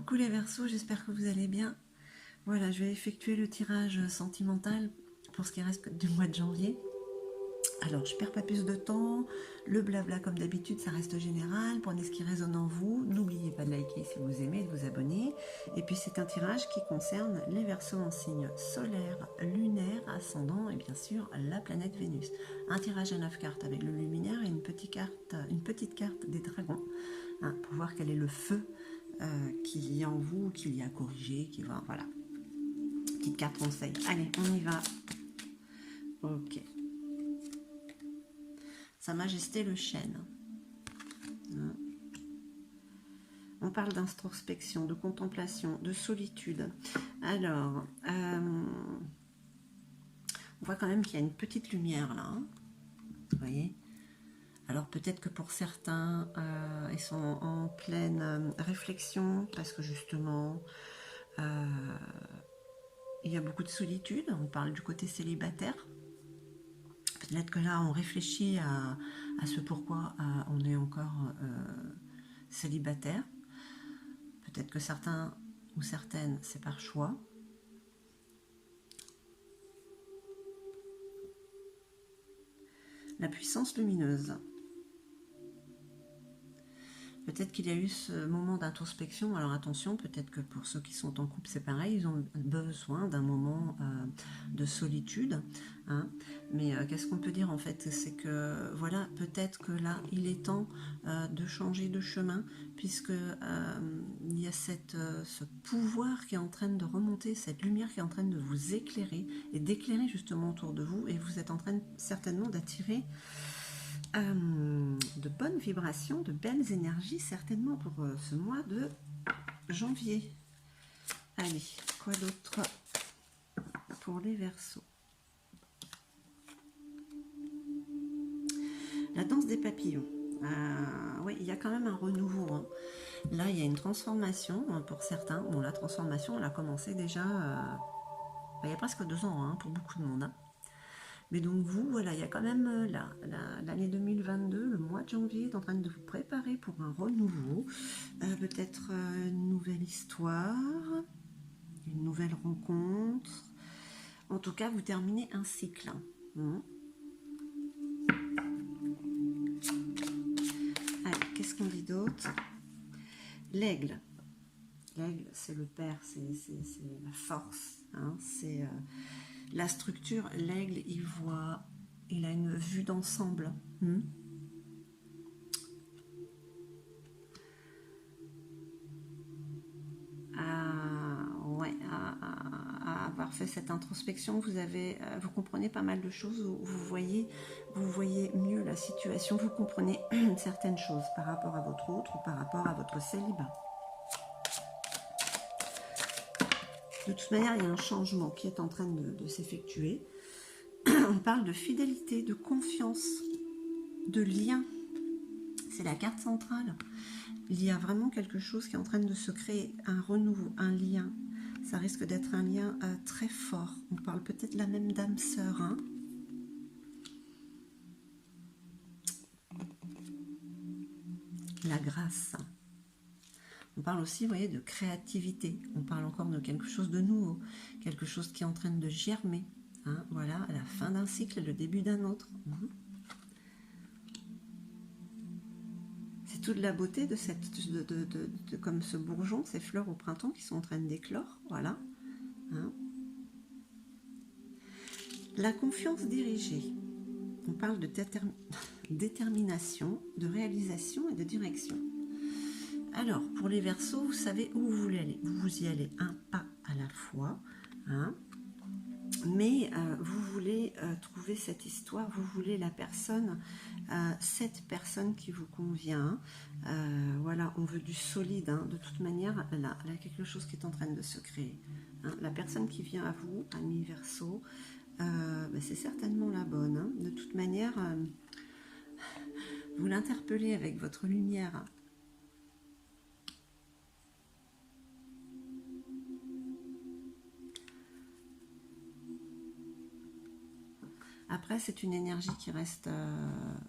Coucou les Verseaux, j'espère que vous allez bien. Voilà, je vais effectuer le tirage sentimental pour ce qui reste du mois de janvier. Alors, je perds pas plus de temps. Le blabla, comme d'habitude, ça reste général. Prenez ce qui résonne en vous. N'oubliez pas de liker si vous aimez, de vous abonner. Et puis, c'est un tirage qui concerne les Verseaux en signe solaire, lunaire, ascendant et bien sûr la planète Vénus. Un tirage à 9 cartes avec le luminaire et une petite carte des dragons, hein, pour voir quel est le feu qu'il y a en vous, qu'il y a à corriger, qui va, voilà. Petite carte conseil. Allez, on y va. Ok. Sa Majesté le chêne. On parle d'introspection, de contemplation, de solitude. Alors, on voit quand même qu'il y a une petite lumière là. Hein, vous voyez? Alors peut-être que pour certains, ils sont en pleine réflexion parce que justement, il y a beaucoup de solitude. On parle du côté célibataire. Peut-être que là, on réfléchit à ce pourquoi on est encore célibataire. Peut-être que certains ou certaines, c'est par choix. La puissance lumineuse. Peut-être qu'il y a eu ce moment d'introspection. Alors attention, peut-être que pour ceux qui sont en couple, c'est pareil, ils ont besoin d'un moment de solitude. Hein. Mais qu'est-ce qu'on peut dire en fait? C'est que voilà, peut-être que là, il est temps de changer de chemin, puisque il y a ce pouvoir qui est en train de remonter, cette lumière qui est en train de vous éclairer et d'éclairer justement autour de vous, et vous êtes en train certainement d'attirer de bonnes vibrations, de belles énergies, certainement pour ce mois de janvier. Allez, quoi d'autre pour les Verseaux? La danse des papillons. Oui, il y a quand même un renouveau. Hein. Là, il y a une transformation hein, pour certains. Bon, la transformation, elle a commencé déjà il y a presque 2 ans hein, pour beaucoup de monde. Hein. Mais donc vous, voilà, il y a quand même l'année 2022, le mois de janvier est en train de vous préparer pour un renouveau, peut-être une nouvelle histoire, une nouvelle rencontre. En tout cas, vous terminez un cycle. Hein. Allez, qu'est-ce qu'on dit d'autre? L'aigle. L'aigle, c'est le père, c'est la force, hein, c'est la structure. L'aigle, il a une vue d'ensemble. À avoir fait cette introspection, vous comprenez pas mal de choses, vous voyez mieux la situation, vous comprenez certaines choses par rapport à votre autre ou par rapport à votre célibat. De toute manière, il y a un changement qui est en train de s'effectuer. On parle de fidélité, de confiance, de lien. C'est la carte centrale. Il y a vraiment quelque chose qui est en train de se créer, un renouveau, un lien. Ça risque d'être un lien très fort. On parle peut-être de la même dame sœur. Hein. La grâce. On parle aussi, vous voyez, de créativité. On parle encore de quelque chose de nouveau, quelque chose qui est en train de germer. Hein, voilà, à la fin d'un cycle, le début d'un autre. C'est toute la beauté de comme ce bourgeon, ces fleurs au printemps qui sont en train d'éclore. Voilà. Hein. La confiance dirigée. On parle de détermination, de réalisation et de direction. Alors, pour les Verseaux, vous savez où vous voulez aller. Vous y allez un pas à la fois. Hein. Mais vous voulez trouver cette histoire, vous voulez la personne, cette personne qui vous convient. Voilà, on veut du solide. Hein. De toute manière, là, il y a quelque chose qui est en train de se créer. Hein. La personne qui vient à vous, ami Verseau, c'est certainement la bonne. Hein. De toute manière, vous l'interpellez avec votre lumière. Après, c'est une énergie qui reste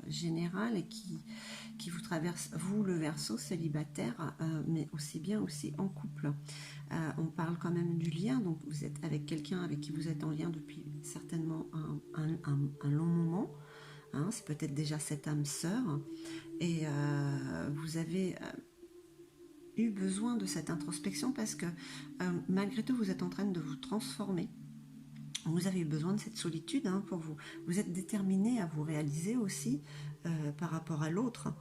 générale et qui vous traverse, vous, le Verseau, célibataire, mais aussi bien aussi en couple. On parle quand même du lien, donc vous êtes avec quelqu'un avec qui vous êtes en lien depuis certainement un long moment. Hein, c'est peut-être déjà cette âme sœur. Et vous avez eu besoin de cette introspection parce que malgré tout, vous êtes en train de vous transformer. Vous avez eu besoin de cette solitude hein, pour vous. Vous êtes déterminé à vous réaliser aussi par rapport à l'autre.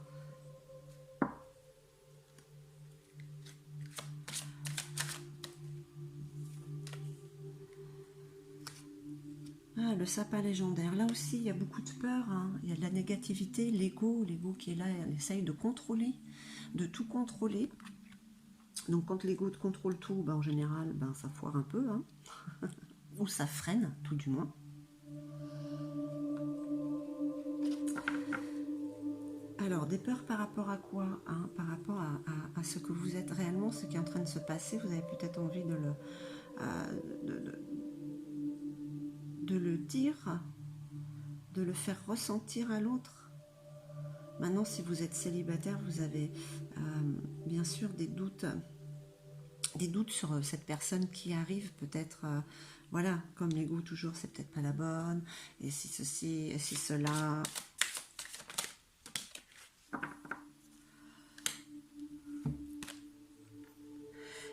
Ah, le sapin légendaire. Là aussi, il y a beaucoup de peur. Hein. Il y a de la négativité, l'ego qui est là, elle essaye de contrôler, de tout contrôler. Donc quand l'ego contrôle tout, ben, en général, ben, ça foire un peu. Hein. Ou ça freine, tout du moins. Alors, des peurs par rapport à quoi hein? Par rapport à ce que vous êtes réellement, ce qui est en train de se passer. Vous avez peut-être envie de le dire, de le faire ressentir à l'autre. Maintenant, si vous êtes célibataire, vous avez bien sûr des doutes sur cette personne qui arrive, peut-être, voilà, comme l'ego toujours, c'est peut-être pas la bonne, et si ceci, et si cela.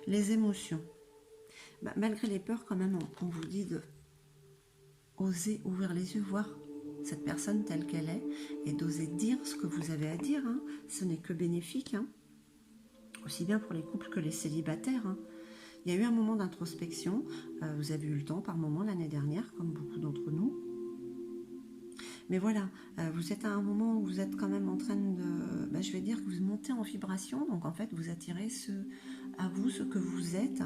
Les émotions. Bah, malgré les peurs, quand même, on vous dit de oser ouvrir les yeux, voir cette personne telle qu'elle est, et d'oser dire ce que vous avez à dire. Hein. Ce n'est que bénéfique, hein. Aussi bien pour les couples que les célibataires. Hein. Il y a eu un moment d'introspection, vous avez eu le temps par moment l'année dernière, comme beaucoup d'entre nous. Mais voilà, vous êtes à un moment où vous êtes quand même en train de... je vais dire que vous montez en vibration, donc en fait vous attirez à vous ce que vous êtes,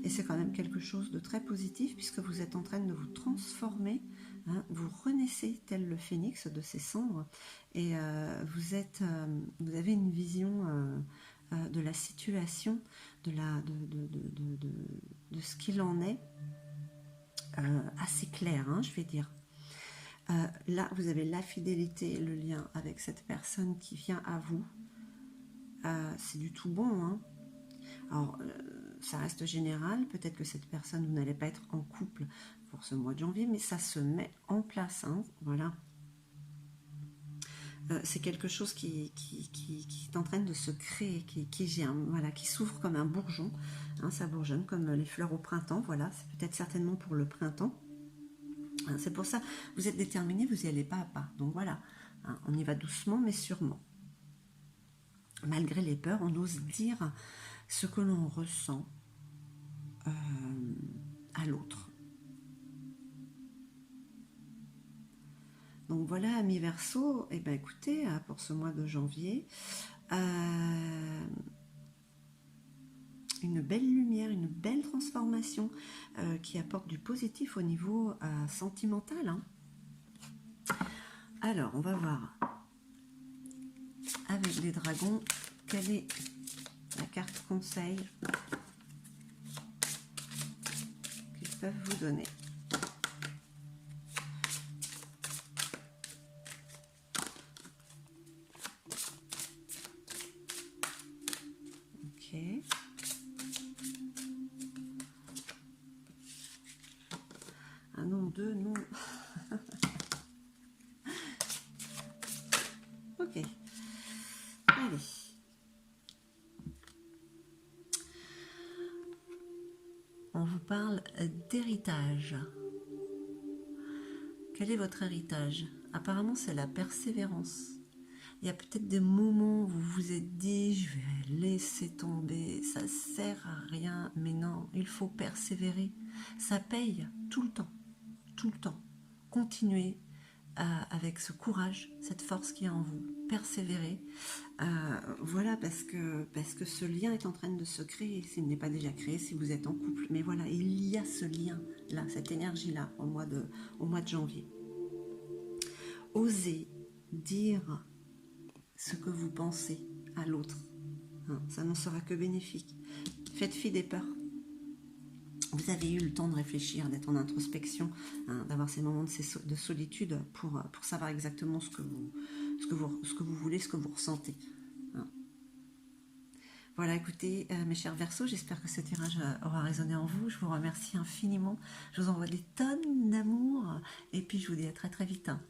et c'est quand même quelque chose de très positif, puisque vous êtes en train de vous transformer, hein, vous renaissez tel le phénix de ses cendres, et vous avez une vision de la situation, de ce qu'il en est, assez clair, hein, je vais dire. Là, vous avez la fidélité, le lien avec cette personne qui vient à vous. C'est du tout bon. Hein. Alors, ça reste général. Peut-être que cette personne, vous n'allez pas être en couple pour ce mois de janvier, mais ça se met en place. Hein, voilà. C'est quelque chose qui est en train de se créer, qui germe, voilà, qui s'ouvre comme un bourgeon. Hein, ça bourgeonne comme les fleurs au printemps. Voilà, c'est peut-être certainement pour le printemps. C'est pour ça, vous êtes déterminé, vous y allez pas à pas. Donc voilà, hein, on y va doucement mais sûrement. Malgré les peurs, on ose dire ce que l'on ressent à l'autre. Donc voilà, amis Verseau, eh ben écoutez, pour ce mois de janvier, une belle lumière, une belle transformation qui apporte du positif au niveau sentimental. Hein. Alors, on va voir avec les dragons quelle est la carte conseil qu'ils peuvent vous donner. Ok. Un non, deux non. Ok. Allez. On vous parle d'héritage. Quel est votre héritage? Apparemment, c'est la persévérance. Il y a peut-être des moments où vous vous êtes dit, je vais laisser tomber, ça sert à rien. Mais non, il faut persévérer. Ça paye tout le temps. Tout le temps. Continuez avec ce courage, cette force qui est en vous. Persévérez. Voilà, parce que ce lien est en train de se créer, s'il n'est pas déjà créé, si vous êtes en couple. Mais voilà, il y a ce lien-là, cette énergie-là, au mois de janvier. Osez dire ce que vous pensez à l'autre. Hein, ça n'en sera que bénéfique. Faites fi des peurs. vous avez eu le temps de réfléchir, d'être en introspection, hein, d'avoir ces moments de solitude pour savoir exactement ce que vous voulez, ce que vous ressentez. Hein. Voilà, écoutez, mes chers Verseaux, j'espère que ce tirage aura résonné en vous. Je vous remercie infiniment. Je vous envoie des tonnes d'amour et puis je vous dis à très très vite. Hein.